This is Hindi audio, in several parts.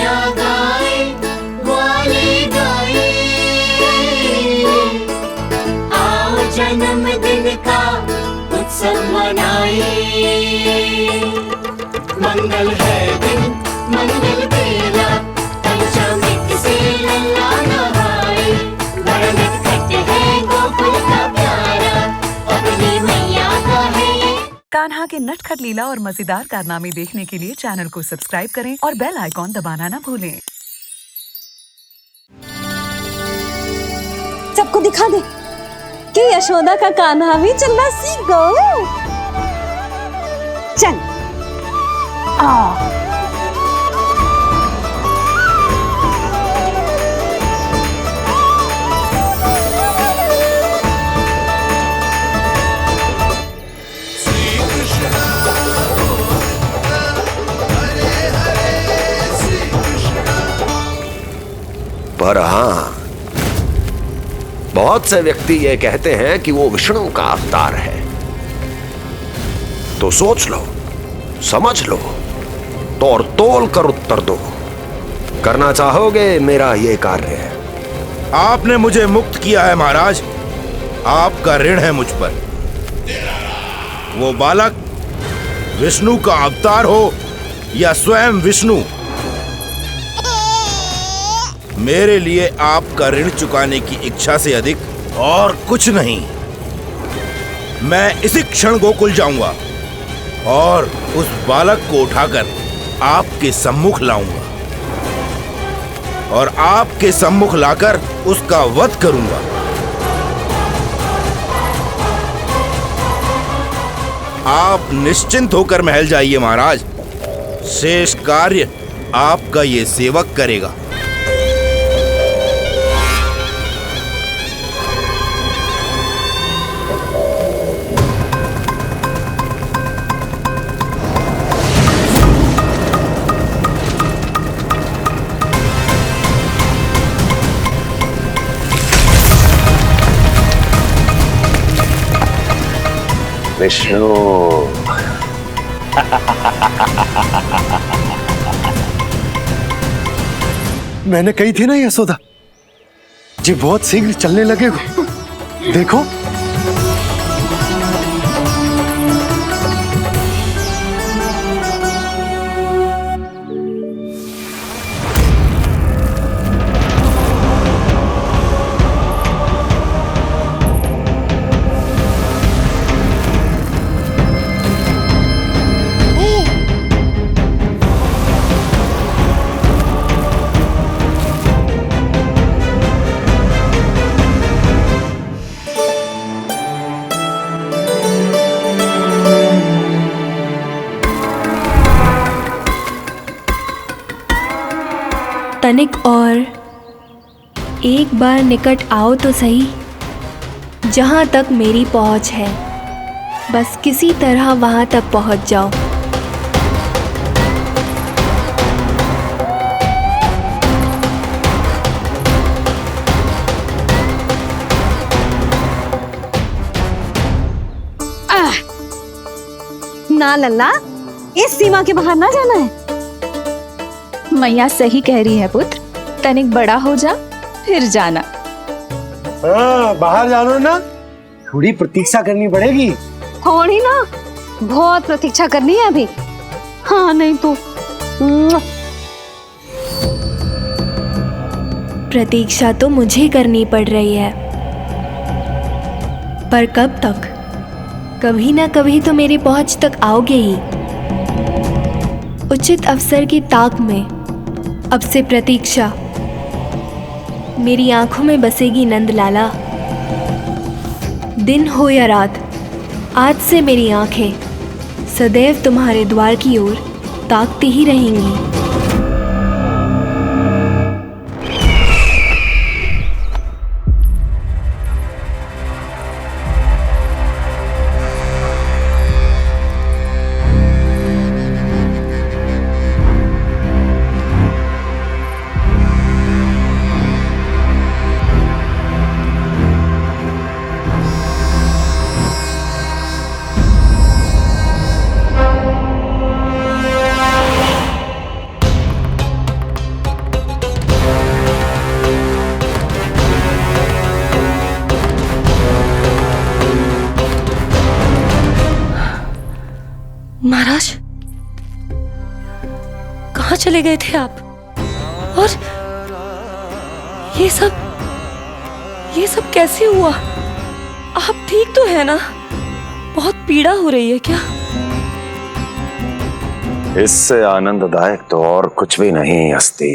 मैया गाए ग्वाले गाए। आओ जन्मदिन का उत्सव मनाए। मंगल है दिन मंगल बेला, पंचमिक से लल्ला नहाए। बड़ा नटखट है गोकुल का प्यारा, अपनी मैया का है ये। कान्हा के नटखट लीला और मजेदार कारनामे देखने के लिए चैनल को सब्सक्राइब करें और बेल आइकॉन दबाना ना भूलें। सबको दिखा दे कि यशोदा का कान्हा भी चलना सीख गो। चल आ पर हाँ, बहुत से व्यक्ति ये कहते हैं कि वो विष्णु का अवतार है। तो सोच लो, समझ लो, तो और तोल कर उत्तर दो। करना चाहोगे मेरा ये कार्य? आपने मुझे मुक्त किया है महाराज, आपका ऋण है मुझ पर। वो बालक विष्णु का अवतार हो या स्वयं विष्णु, मेरे लिए आपका ऋण चुकाने की इच्छा से अधिक और कुछ नहीं। मैं इसी क्षण गोकुल जाऊंगा और उस बालक को उठाकर आपके सम्मुख लाऊंगा और आपके सम्मुख लाकर उसका वध करूंगा। आप निश्चिंत होकर महल जाइए महाराज, शेष कार्य आपका ये सेवक करेगा। विष्णु मैंने कही थी ना यशोदा, जी बहुत शीघ्र चलने लगे हो। देखो तनिक और एक बार निकट आओ तो सही, जहाँ तक मेरी पहुँच है, बस किसी तरह वहाँ तक पहुँच जाओ। ना लल्ला, इस सीमा के बाहर ना जाना है। मैया सही कह रही है पुत्र, तनिक बड़ा हो जा फिर जाना। हाँ, बाहर जाना ना, थोड़ी प्रतीक्षा करनी पड़ेगी। थोड़ी ना, बहुत प्रतीक्षा करनी है अभी। हाँ नहीं तो प्रतीक्षा तो मुझे करनी पड़ रही है, पर कब तक? कभी ना कभी तो मेरी पहुंच तक आओगे ही। उचित अवसर की ताक में अब से प्रतीक्षा। मेरी आंखों में बसेगी नंदलाला। दिन हो या रात, आज से मेरी आंखें सदैव तुम्हारे द्वार की ओर ताकती ही रहेंगी। महाराज, कहाँ चले गए थे आप? और ये सब कैसे हुआ? आप ठीक तो है ना? बहुत पीड़ा हो रही है क्या? इससे आनंददायक तो और कुछ भी नहीं हस्ती।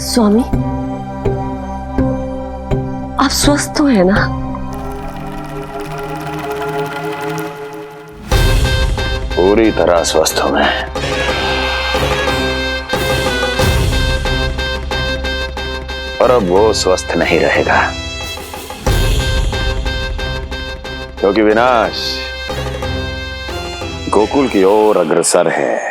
स्वामी, आप स्वस्थ तो है ना? पूरी तरह स्वस्थ हूं मैं। और अब वो स्वस्थ नहीं रहेगा, क्योंकि विनाश गोकुल की ओर अग्रसर है।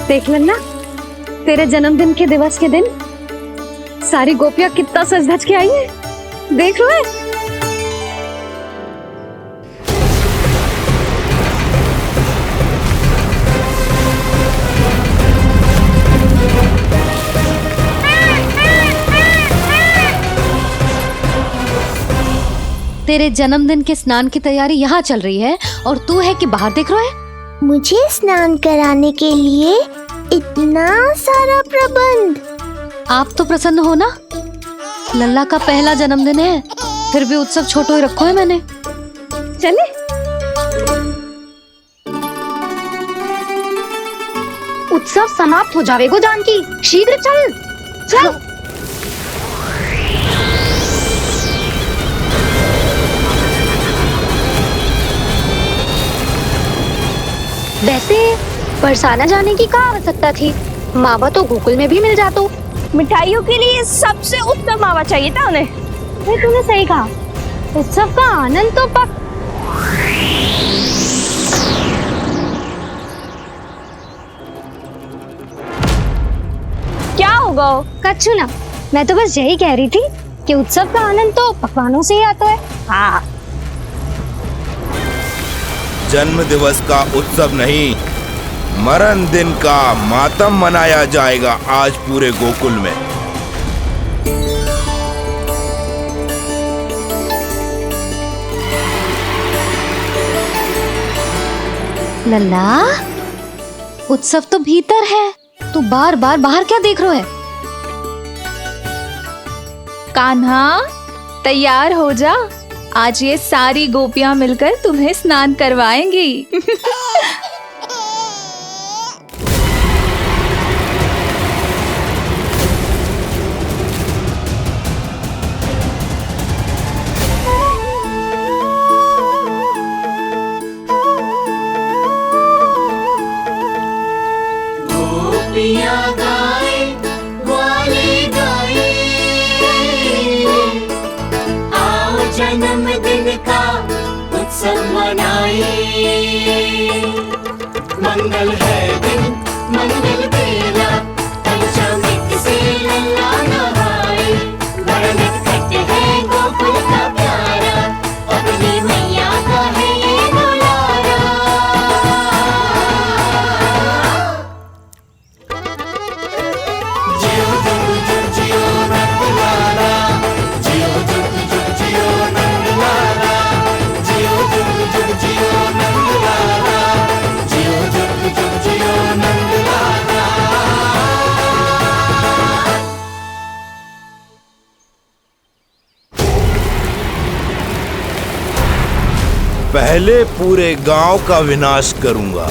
देख लेना, तेरे जन्मदिन के दिवस के दिन सारी गोपियां कितना सज धज के आई है। देख लो है। तेरे जन्मदिन के स्नान की तैयारी यहाँ चल रही है और तू है कि बाहर देख रहा है। मुझे स्नान कराने के लिए इतना सारा प्रबंध। आप तो प्रसन्न हो ना? लल्ला का पहला जन्मदिन है, फिर भी उत्सव छोटो ही रखो है मैंने। चले। उत्सव समाप्त हो जाएगा जानकी, शीघ्र चल चल। वैसे बरसाना जाने की क्या आवश्यकता थी? मावा तो गोकुल में भी मिल जातो। मिठाइयों के लिए सबसे उत्तम मावा चाहिए था उन्हें। तूने सही कहा, उत्सव का आनंद तो पक। क्या होगा? कच्छू ना, मैं तो बस यही कह रही थी कि उत्सव का आनंद तो पकवानों से ही आता है। हाँ, जन्म दिवस का उत्सव नहीं, मरण दिन का मातम मनाया जाएगा आज पूरे गोकुल में। लल्ला, उत्सव तो भीतर है, तू बार बार बाहर क्या देख रहा है? कान्हा, तैयार हो जा, आज ये सारी गोपियां मिलकर तुम्हें स्नान करवाएंगी। गोपियाँ गाए, ग्वाले गाए, आओ जन्मदिन का उत्सव मनाए। मंगल है दिन, मंगल बेला, पंचामृत से लल्ला नहाए। बड़ा नटखट है गोकुल का प्यारा, अपनी मैया का है ये दुलारा। जियो जुग जुग जियो नंदलाला, जियो जुग जुग जियो नंदलाला, जियो जुग जुग जियो नंदलाला, जियो जुग जुग जियो नंदलाला। पहले पूरे गांव का विनाश करूंगा,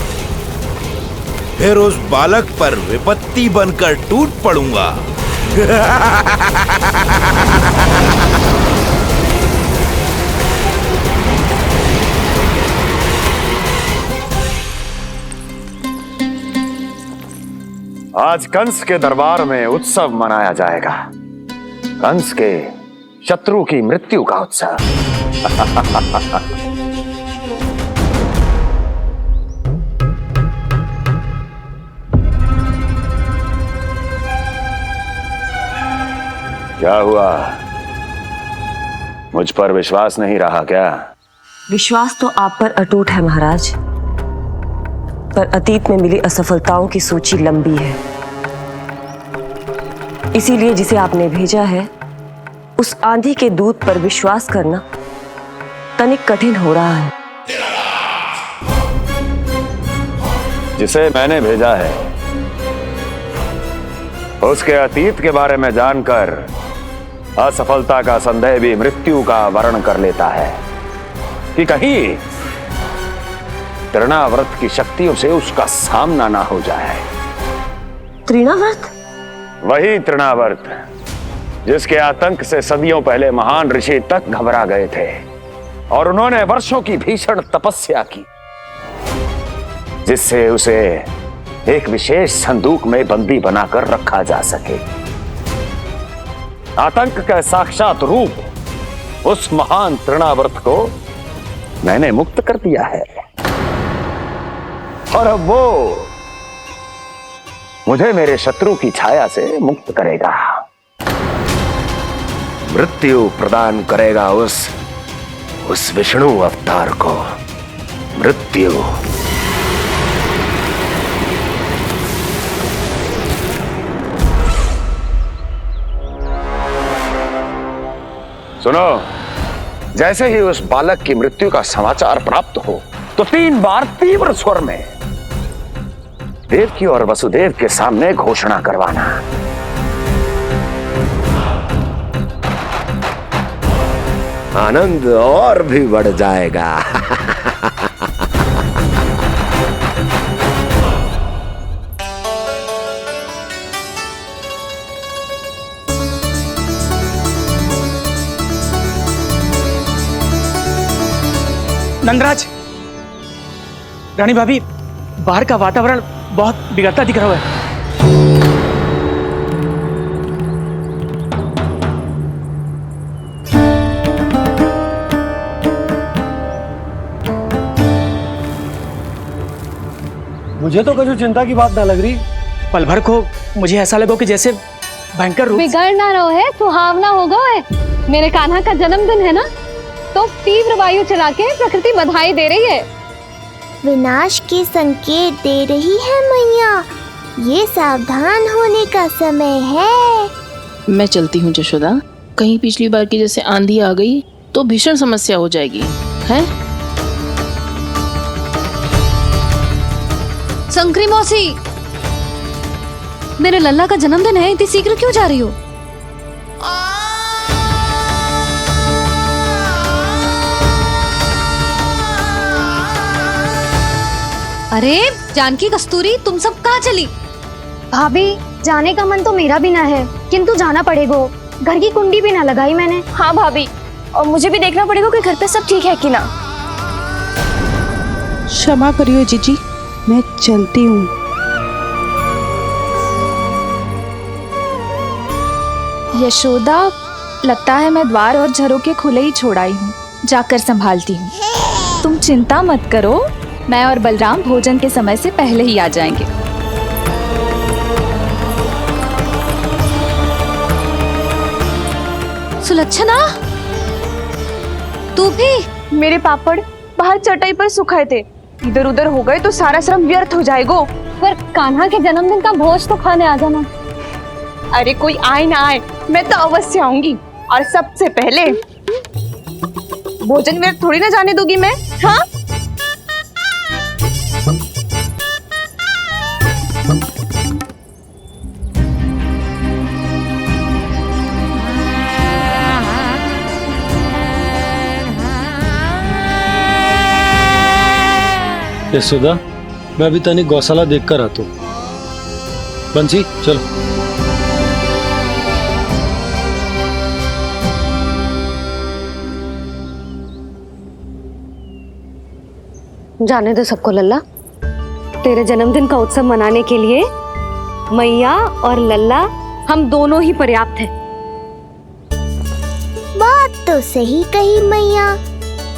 फिर उस बालक पर विपत्ति बनकर टूट पड़ूंगा। आज कंस के दरबार में उत्सव मनाया जाएगा। कंस के शत्रु की मृत्यु का उत्सव। क्या हुआ? मुझ पर विश्वास नहीं रहा क्या? विश्वास तो आप पर अटूट है महाराज, पर अतीत में मिली असफलताओं की सूची लंबी है। इसीलिए जिसे आपने भेजा है उस आंधी के दूत पर विश्वास करना तनिक कठिन हो रहा है। जिसे मैंने भेजा है उसके अतीत के बारे में जानकर असफलता का संदेह भी मृत्यु का वर्ण कर लेता है कि कहीं तृणाव्रत की शक्तियों से उसका सामना ना हो जाए। तृणाव्रत? वही तृणाव्रत जिसके आतंक से सदियों पहले महान ऋषि तक घबरा गए थे और उन्होंने वर्षों की भीषण तपस्या की, जिससे उसे एक विशेष संदूक में बंदी बनाकर रखा जा सके। आतंक का साक्षात रूप उस महान तृणाव्रत को मैंने मुक्त कर दिया है और अब वो मुझे मेरे शत्रु की छाया से मुक्त करेगा, मृत्यु प्रदान करेगा उस विष्णु अवतार को मृत्यु। सुनो, जैसे ही उस बालक की मृत्यु का समाचार प्राप्त हो तो 3 बार तीव्र स्वर में देवकी और वसुदेव के सामने घोषणा करवाना। आनंद और भी बढ़ जाएगा। नंदराज, रानी भाभी, बाहर का वातावरण बहुत बिगड़ता दिख रहा है। मुझे तो कुछ चिंता की बात ना लग रही। पल भर को मुझे ऐसा लगो कि जैसे भयंकर रूप। बिगड़ ना रहो है, सुहावना होगा है। मेरे कान्हा का जन्मदिन है ना, तो तीव्र वायु चला के प्रकृति बधाई दे रही है। विनाश के संकेत दे रही है मैया, ये सावधान होने का समय है। मैं चलती हूँ जशोदा, कहीं पिछली बार की जैसे आंधी आ गई तो भीषण समस्या हो जाएगी, है? शंकरी मौसी, मेरे लल्ला का जन्मदिन है, इतनी शीघ्र क्यों जा रही हो? अरे जानकी, कस्तूरी, तुम सब कहाँ चली? भाभी, जाने का मन तो मेरा भी ना है, किंतु जाना पड़ेगा। घर की कुंडी भी ना लगाई मैंने। हाँ भाभी, और मुझे भी देखना पड़ेगा कि घर पे सब ठीक है कि ना। क्षमा करियो जीजी, मैं चलती हूँ। यशोदा, लगता है मैं द्वार और झरोखे खुले ही छोड़ आई हूँ, जाकर संभालती हूँ। तुम चिंता मत करो, मैं और बलराम भोजन के समय से पहले ही आ जाएंगे। सुलक्षणा, तू भी? मेरे पापड़ बाहर चटाई पर सुखाए थे, इधर उधर हो गए तो सारा श्रम व्यर्थ हो जाएगा। पर कान्हा के जन्मदिन का भोज तो खाने आ जाना। अरे कोई आए ना आए, मैं तो अवश्य आऊंगी, और सबसे पहले भोजन व्यर्थ थोड़ी ना जाने दूंगी मैं। हाँ, यशोदा, मैं अभी तनिक गौशाला देख कर आता हूँ। बंसी, चलो। जाने दो सबको लल्ला, तेरे जन्मदिन का उत्सव मनाने के लिए मैया और लल्ला हम दोनों ही पर्याप्त हैं। बात तो सही कही मैया,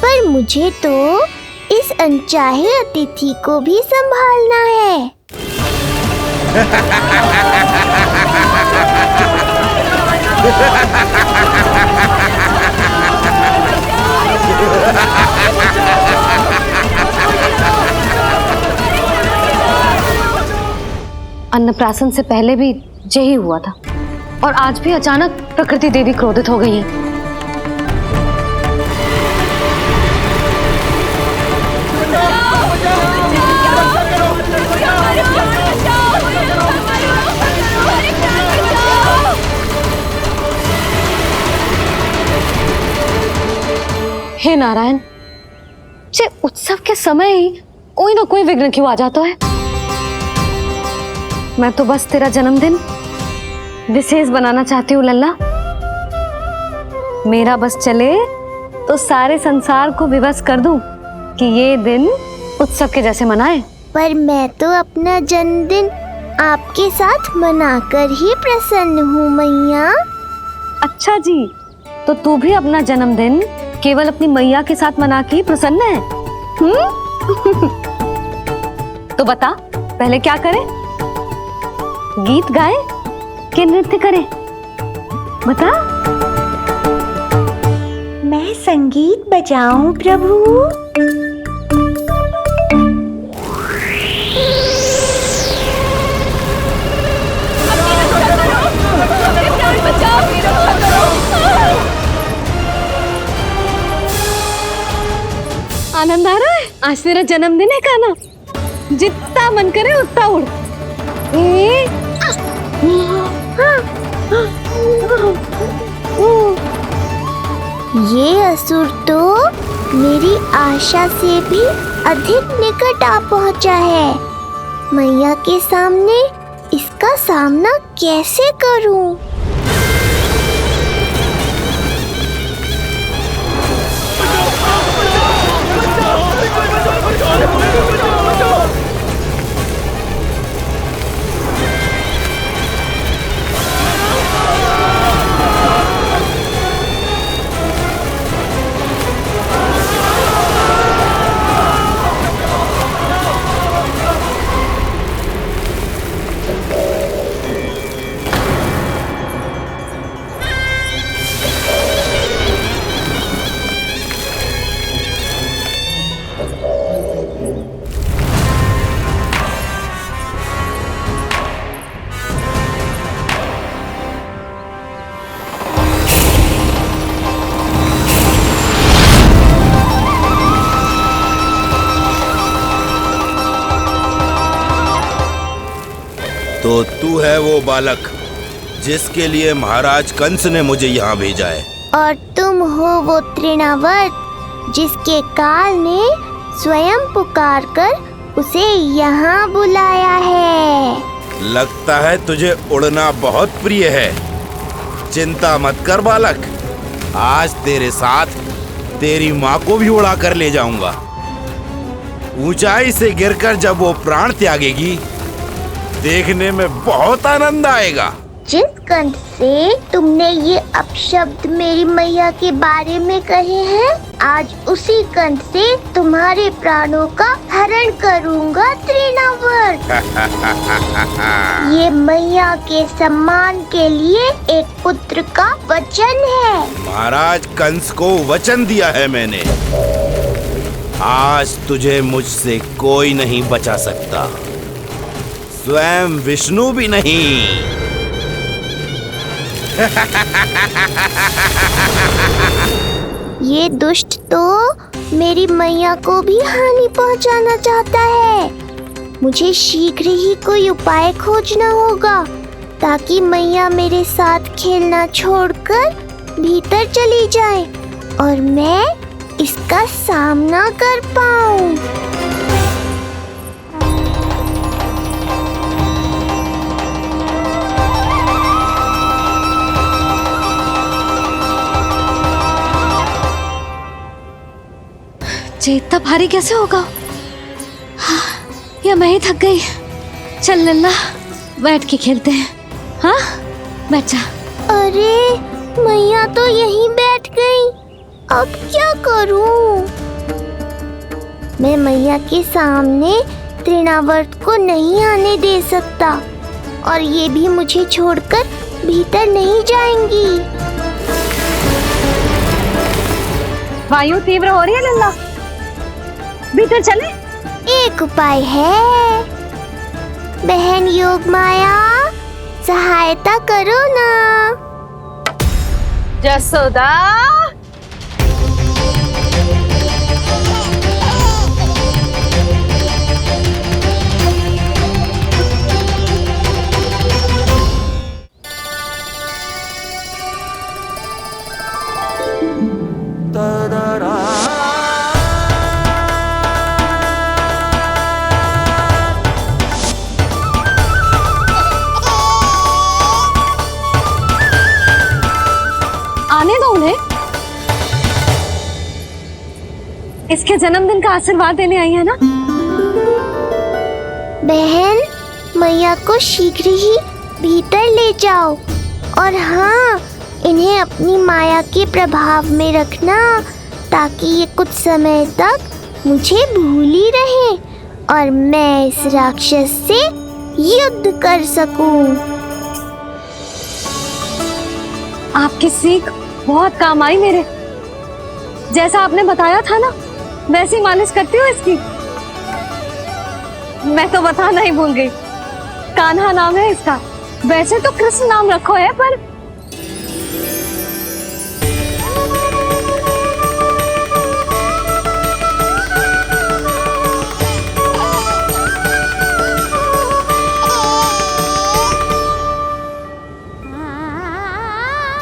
पर मुझे तो इस अनचाहे अतिथि को भी संभालना है। अन्नप्राशन से पहले भी यही हुआ था और आज भी अचानक प्रकृति देवी क्रोधित हो गई है। हे नारायण, जे उत्सव के समय ही कोई ना कोई विघ्न क्यों आ जाता है। मैं तो बस तेरा जन्मदिन विशेष बनाना चाहती हूँ लल्ला। मेरा बस चले तो सारे संसार को विवश कर दूं कि ये दिन उत्सव के जैसे मनाए। पर मैं तो अपना जन्मदिन आपके साथ मनाकर ही प्रसन्न हूँ मैया। अच्छा जी, तो तू भी अपना जन्मदिन केवल अपनी मैया के साथ मना के ही प्रसन्न है? तो बता पहले क्या करें? गीत गाए कि नृत्य करें? बता। मैं संगीत बजाऊं प्रभु? आनंद आ रहा है? आज तेरा जन्मदिन है कान्हा, जितना मन करे उतना उड़। ये असुर तो मेरी आशा से भी अधिक निकट आ पहुंचा है। मैया के सामने इसका सामना कैसे करूं? तो तू है वो बालक जिसके लिए महाराज कंस ने मुझे यहाँ भेजा है। और तुम हो वो तृणावर्त जिसके काल ने स्वयं पुकार कर उसे यहाँ बुलाया है। लगता है तुझे उड़ना बहुत प्रिय है। चिंता मत कर बालक, आज तेरे साथ तेरी माँ को भी उड़ा कर ले जाऊंगा। ऊंचाई से गिरकर जब वो प्राण त्यागेगी, देखने में बहुत आनंद आएगा। जिस कंठ से तुमने ये अपशब्द मेरी मैया के बारे में कहे हैं, आज उसी कंठ से तुम्हारे प्राणों का हरण करूंगा तृणावर्त। ये मैया के सम्मान के लिए एक पुत्र का वचन है। महाराज कंस को वचन दिया है मैंने। आज तुझे मुझसे कोई नहीं बचा सकता, स्वयं विष्णु भी नहीं। ये दुष्ट तो मेरी मैया को भी हानि पहुंचाना चाहता है। मुझे शीघ्र ही कोई उपाय खोजना होगा ताकि मैया मेरे साथ खेलना छोड़कर भीतर चली जाए और मैं इसका सामना कर पाऊं। ये इतना भारी कैसे होगा? हाँ, या मैं ही थक गई। चल लल्ला, बैठ के खेलते हैं। हाँ बैठ जा। अरे मैया तो यहीं बैठ गई, अब क्या करूं? मैं मैया के सामने तृणावर्त को नहीं आने दे सकता और ये भी मुझे छोड़कर भीतर नहीं जाएंगी। वायु तीव्र हो रही है लल्ला, भीतर चले। एक उपाय है, बहन योग माया सहायता करो ना। जसोदा आने दो उन्हें। इसके जन्मदिन का आशीर्वाद देने आई है ना। बहन मैया को शीघ्र ही भीतर ले जाओ और हाँ, इन्हें अपनी माया के प्रभाव में रखना ताकि ये कुछ समय तक मुझे भूली रहे और मैं इस राक्षस से युद्ध कर सकूं। आपकी सीख बहुत काम आई मेरे। जैसा आपने बताया था ना, वैसी मालिश करती हूँ इसकी। मैं तो बताना ही भूल गई, कान्हा नाम है इसका। वैसे तो कृष्ण नाम रखो है, पर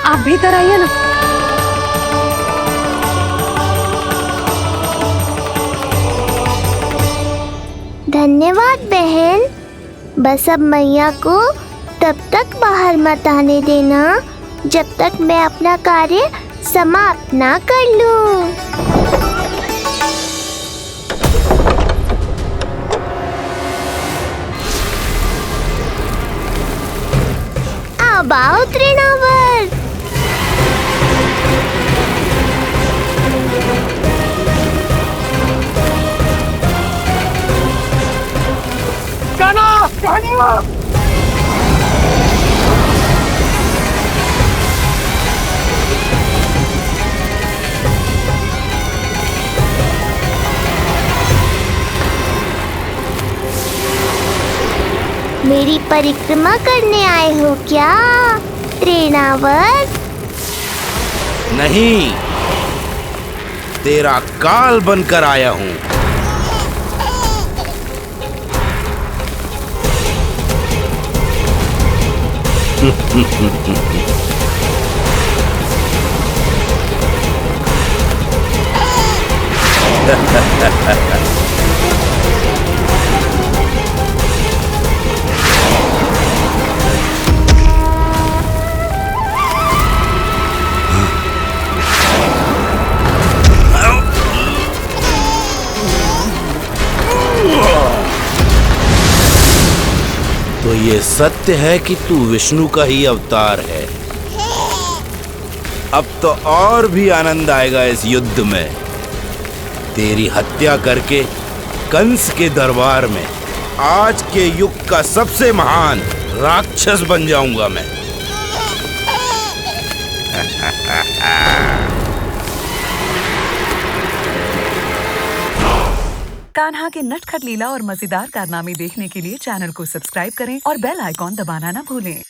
आप भीतर आइए ना। धन्यवाद बहन। बस अब मैया को तब तक बाहर मत आने देना जब तक मैं अपना कार्य समाप्त ना कर लूं। अब आओ तृणावर्त। मेरी परिक्रमा करने आए हो क्या तृणावर्त? नहीं, तेरा काल बनकर आया हूँ। तो ये सत्य है कि तू विष्णु का ही अवतार है। अब तो और भी आनंद आएगा इस युद्ध में। तेरी हत्या करके कंस के दरबार में आज के युग का सबसे महान राक्षस बन जाऊंगा मैं। कान्हा के नटखट लीला और मजेदार कारनामे देखने के लिए चैनल को सब्सक्राइब करें और बेल आइकॉन दबाना ना भूलें।